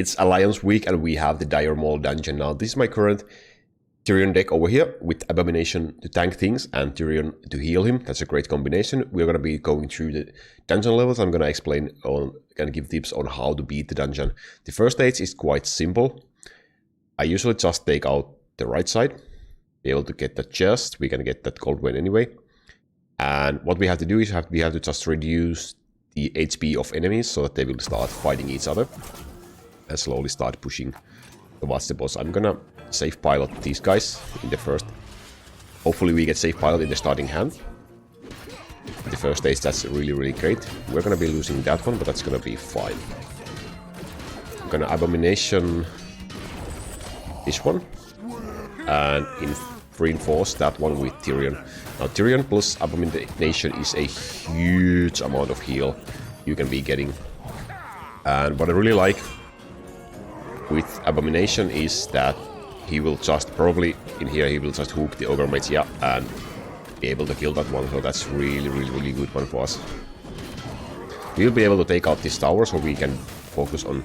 It's Alliance week and we have the Dire Maul Dungeon. Now this is my current Tirion deck over here with Abomination to tank things and Tirion to heal him. That's a great combination. We're going to be going through the dungeon levels. I'm going to explain on, going to give tips on how to beat the dungeon. The first stage is quite simple. I usually just take out the right side, be able to get that chest. We can get that gold coin anyway. And what we have to do is we have to just reduce the HP of enemies so that they will start fighting each other and slowly start pushing towards the boss. I'm gonna safe pilot these guys in the first. Hopefully we get safe pilot in the starting hand. The first stage, that's really great. We're gonna be losing that one, but that's gonna be fine. I'm gonna Abomination this one and reinforce that one with Tirion. Now Tirion plus Abomination is a huge amount of heal you can be getting. And what I really like with Abomination is that he will just probably in here he will just hook the Ogre Mage and be able to kill that one. So that's really good one for us. We'll be able to take out this tower so we can focus on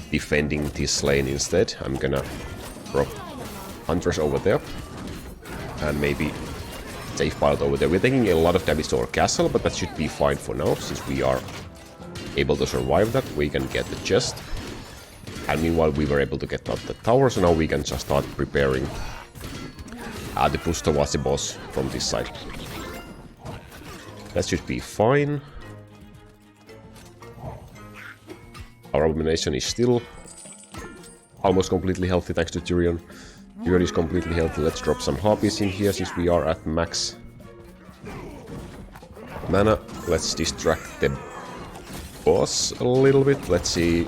defending this lane instead. I'm gonna drop Hunters over there and maybe safe pilot over there. We're taking a lot of damage to our castle, but that should be fine for now since we are able to survive that. We can get the chest. And meanwhile we were able to get out the tower, so now we can just start preparing the push towards the boss from this side. That should be fine. Our Abomination is still almost completely healthy thanks to Tirion. Tirion is completely healthy. Let's drop some harpies in here since we are at max mana. Let's distract the boss a little bit. Let's see.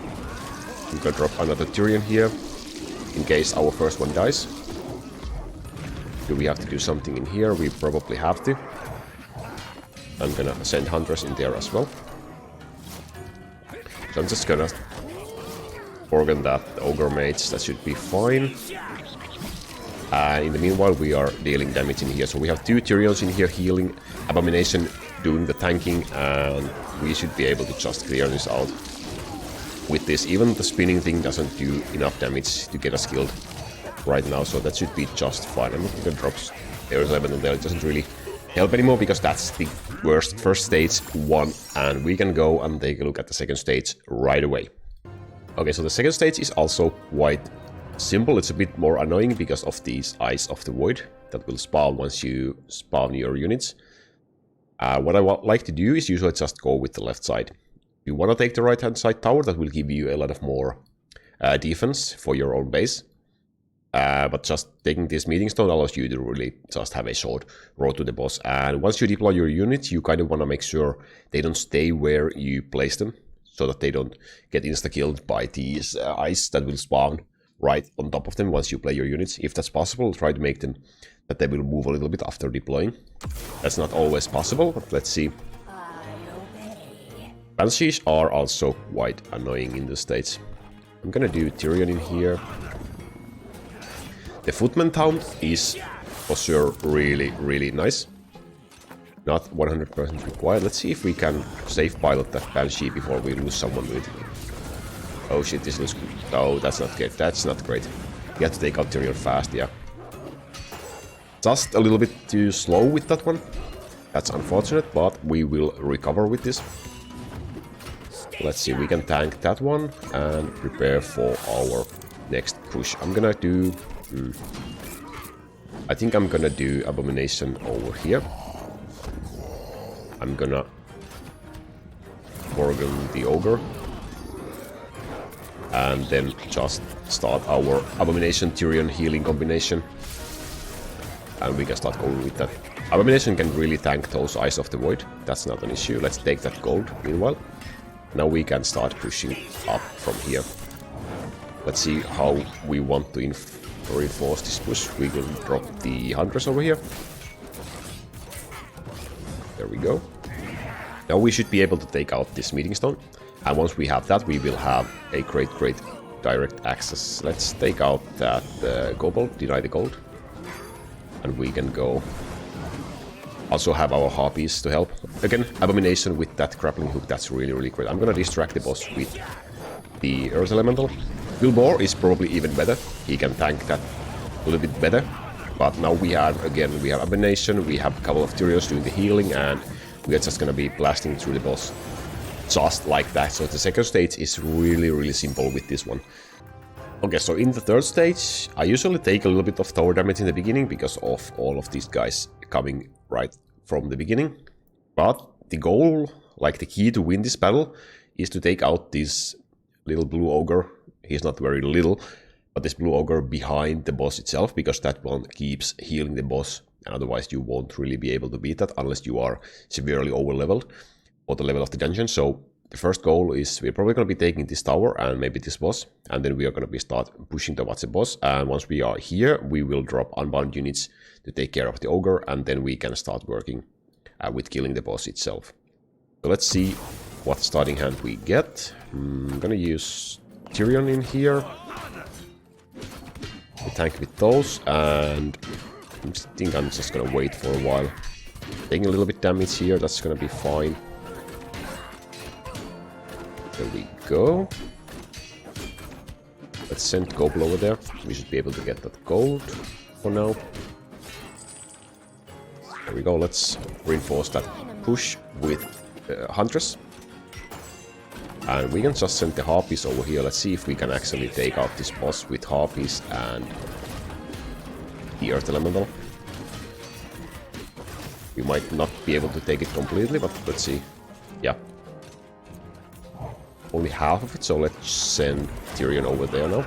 I'm gonna drop another Tirion here in case our first one dies. Do we have to do something in here? We probably have to. I'm gonna send Hunters in there as well. So I'm just gonna organ that Ogre Mage. That should be fine. In the meanwhile we are dealing damage in here. So we have two Tirions in here healing, Abomination doing the tanking, and we should be able to just clear this out. With this, even the spinning thing doesn't do enough damage to get us killed right now, so that should be just fine. I'm not gonna drop Air 11 on there, it doesn't really help anymore because that's the worst first stage one, and we can go and take a look at the second stage right away. Okay, so the second stage is also quite simple. It's a bit more annoying because of these Eyes of the Void that will spawn once you spawn your units. What I like to do is usually just go with the left side. You want to take the right hand side tower, that will give you a lot of more defense for your own base. But just taking this meeting stone allows you to really just have a short road to the boss. And once you deploy your units, you kind of want to make sure they don't stay where you place them, so that they don't get insta-killed by these ice that will spawn right on top of them once you play your units. If that's possible, try to make them that they will move a little bit after deploying. That's not always possible, but let's see. Banshees are also quite annoying in the stage. I'm gonna do Tirion in here. The Footman Town is for sure really nice. Not 100% required. Let's see if we can safe pilot that Banshee before we lose someone with it. Oh shit, this looks good. Oh, that's not good. That's not great. You have to take out Tirion fast, yeah. Just a little bit too slow with that one. That's unfortunate, but we will recover with this. Let's see, we can tank that one and prepare for our next push. I'm gonna do... I think I'm gonna do Abomination over here. I'm gonna organ the Ogre. And then just start our Abomination Tirion healing combination. And we can start going with that. Abomination can really tank those Eyes of the Void. That's not an issue. Let's take that gold meanwhile. Now we can start pushing up from here. Let's see how we want to reinforce this push. We will drop the Hunters over here. There we go. Now we should be able to take out this meeting stone. And once we have that, we will have a great direct access. Let's take out that kobold, deny the gold. And we can go. Also have our harpies to help. Again, Abomination with that grappling hook, that's really great. I'm gonna distract the boss with the Earth Elemental. Wilbur is probably even better. He can tank that a little bit better. But now we have, again, we have Abomination, we have a couple of Tyrions doing the healing, and we are just gonna be blasting through the boss. Just like that. So the second stage is really simple with this one. Okay, so in the third stage, I usually take a little bit of tower damage in the beginning because of all of these guys coming right from the beginning. But the goal, like the key to win this battle, is to take out this little blue ogre. He's not very little, but this blue ogre behind the boss itself, because that one keeps healing the boss. And otherwise you won't really be able to beat that unless you are severely over-leveled or the level of the dungeon. So the first goal is we're probably going to be taking this tower and maybe this boss, and then we are going to be start pushing towards the boss. And once we are here, we will drop unbound units to take care of the ogre, and then we can start working with killing the boss itself. So let's see what starting hand we get. I'm going to use Tirion in here. We tank with those, and I think I'm just going to wait for a while. Taking a little bit damage here, that's going to be fine. There we go. Let's send Goble over there. We should be able to get that gold for now. There we go. Let's reinforce that push with Huntress. And we can just send the Harpies over here. Let's see if we can actually take out this boss with Harpies and the Earth Elemental. We might not be able to take it completely, but let's see. Yeah. Only half of it, so let's send Tirion over there now.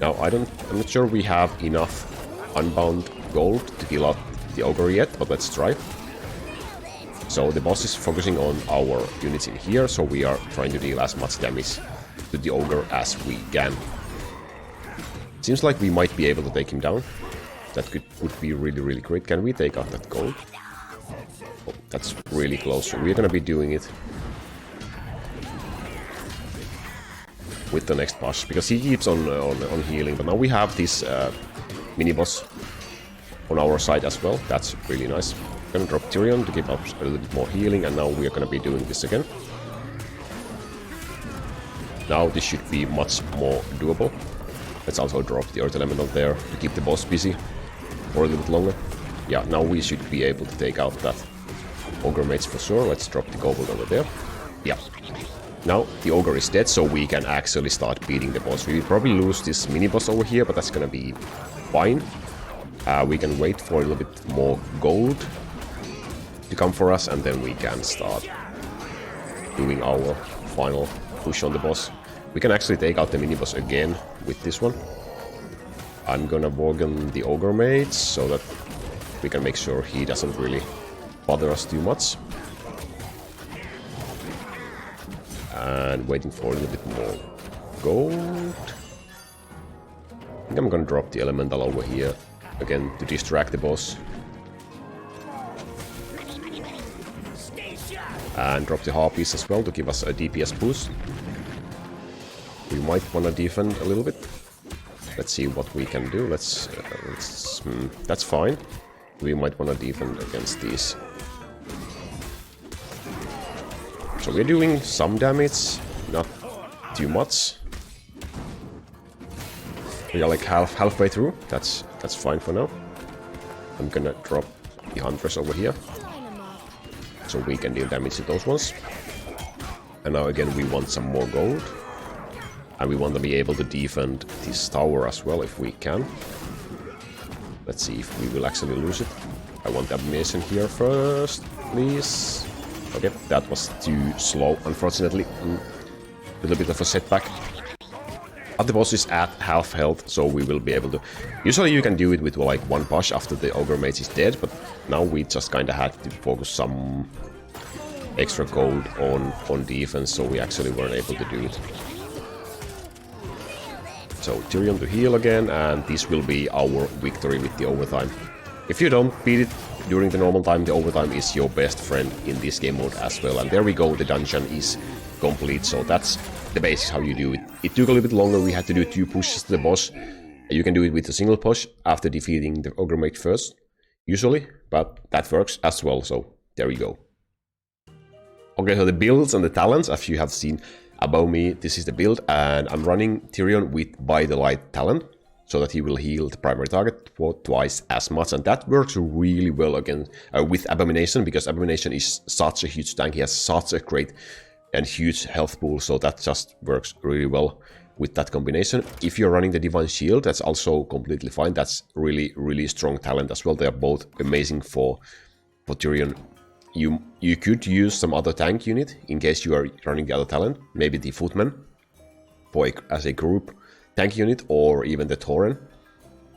Now, I'm not sure we have enough unbound gold to kill out the ogre yet, but let's try. So the boss is focusing on our units in here, so we are trying to deal as much damage to the ogre as we can. Seems like we might be able to take him down. That would be really great. Can we take out that gold? Oh, that's really close. So we're gonna be doing it with the next push, because he keeps on healing. But now we have this mini boss on our side as well. That's really nice. Gonna drop Tirion to give up a little bit more healing, and now we are gonna be doing this again. Now this should be much more doable. Let's also drop the Earth Elemental there to keep the boss busy for a little bit longer. Yeah, now we should be able to take out that ogre mage for sure. Let's drop the goblin over there. Yeah. Now the ogre is dead, so we can actually start beating the boss. We will probably lose this mini boss over here, but that's gonna be fine. We can wait for a little bit more gold to come for us, and then we can start doing our final push on the boss. We can actually take out the mini boss again with this one. I'm gonna Worgen the ogre mage so that we can make sure he doesn't really bother us too much. And waiting for a little bit more gold. I think I'm gonna drop the elemental over here again to distract the boss. And drop the Harpies as well to give us a DPS boost. We might want to defend a little bit. Let's see what we can do. That's fine. We might want to defend against these. So we're doing some damage, not too much. We are like halfway through. That's fine for now. I'm gonna drop the Huntress over here, so we can deal damage to those ones. And now again we want some more gold. And we want to be able to defend this tower as well if we can. Let's see if we will actually lose it. I want the Abomination here first, please. Okay, that was too slow, unfortunately. A little bit of a setback. But the boss is at half health, so we will be able to... Usually you can do it with like one push after the ogre mage is dead, but now we just kinda had to focus some extra gold on defense, so we actually weren't able to do it. So Tirion to heal again, and this will be our victory with the overtime. If you don't beat it during the normal time, the overtime is your best friend in this game mode as well. And there we go, the dungeon is complete, so that's the basics how you do it. It took a little bit longer, we had to do 2 pushes to the boss. You can do it with a single push after defeating the ogre mage first, usually, but that works as well, so there we go. Okay, so the builds and the talents, as you have seen Above me, this is the build, and I'm running Tirion with By the Light talent, so that he will heal the primary target for twice as much, and that works really well against with Abomination, because Abomination is such a huge tank. He has such a great and huge health pool, so that just works really well with that combination. If you're running the Divine Shield, that's also completely fine. That's really strong talent as well. They are both amazing for Tirion. You could use some other tank unit in case you are running the other talent, maybe the Footman as a group tank unit, or even the Tauren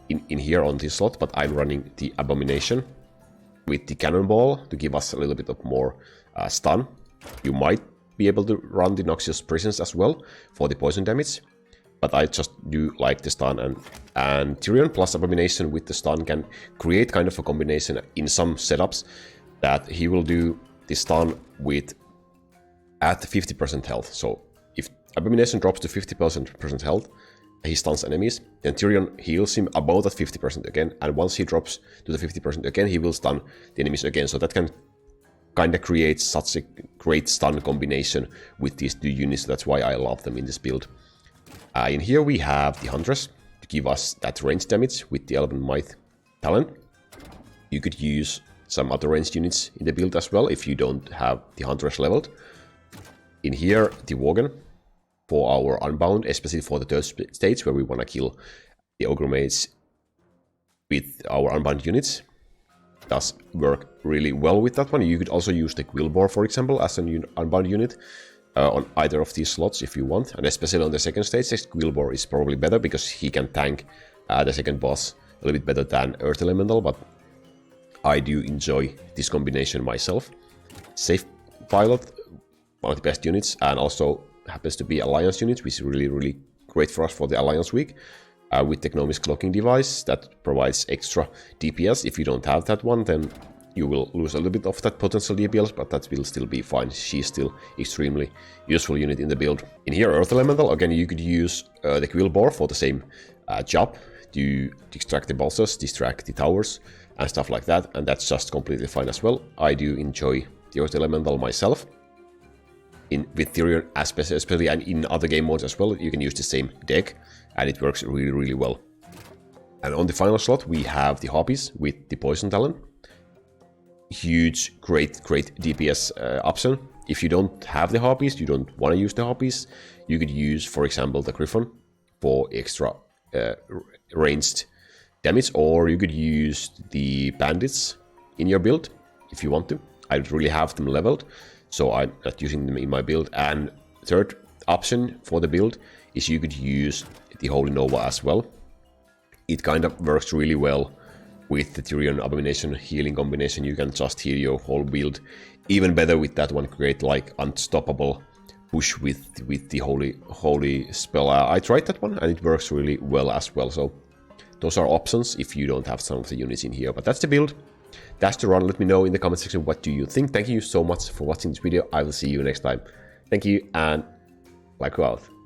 in here on this slot, but I'm running the Abomination with the Cannonball to give us a little bit of more stun. You might be able to run the Noxious Prisons as well for the poison damage, but I just do like the stun, and Tirion plus Abomination with the stun can create kind of a combination in some setups that he will do the stun with at 50% health. So if Abomination drops to 50% health, he stuns enemies, then Tirion heals him about at 50% again, and once he drops to the 50% again, he will stun the enemies again. So that can kind of create such a great stun combination with these two units. That's why I love them in this build. In here we have the Huntress to give us that range damage with the Elven Might talent. You could use some other ranged units in the build as well if you don't have the Huntress leveled. In here, the Worgen for our Unbound, especially for the third stage where we want to kill the Ogre Mage with our Unbound units. Does work really well with that one. You could also use the Quillbore, for example, as an Unbound unit on either of these slots if you want, and especially on the second stage, Quillbore is probably better because he can tank the second boss a little bit better than Earth Elemental, but I do enjoy this combination myself. Safe Pilot, one of the best units, and also happens to be Alliance units, which is really great for us for the Alliance week. With Technomi's clocking device that provides extra DPS. If you don't have that one, then you will lose a little bit of that potential DPS, but that will still be fine. She's still extremely useful unit in the build. In here, Earth Elemental, again, you could use the Quillbore for the same job to distract the bosses, distract the towers, and stuff like that, and that's just completely fine as well. I do enjoy the Earth Elemental myself. With Tirion especially, and in other game modes as well, you can use the same deck, and it works really well. And on the final slot, we have the Harpies with the Poison talent. Huge, great DPS option. If you don't have the Harpies, you don't want to use the Harpies, you could use, for example, the Griffon for extra ranged damage, or you could use the Bandits in your build if you want to. I don't really have them leveled, so I'm not using them in my build. And third option for the build is you could use the Holy Nova as well. It kind of works really well with the Tirion Abomination healing combination. You can just heal your whole build even better with that one. Create like unstoppable push with the holy spell. I tried that one and it works really well as well. So those are options if you don't have some of the units in here. But that's the build. That's the run. Let me know in the comment section what do you think. Thank you so much for watching this video. I will see you next time. Thank you, and Laku out.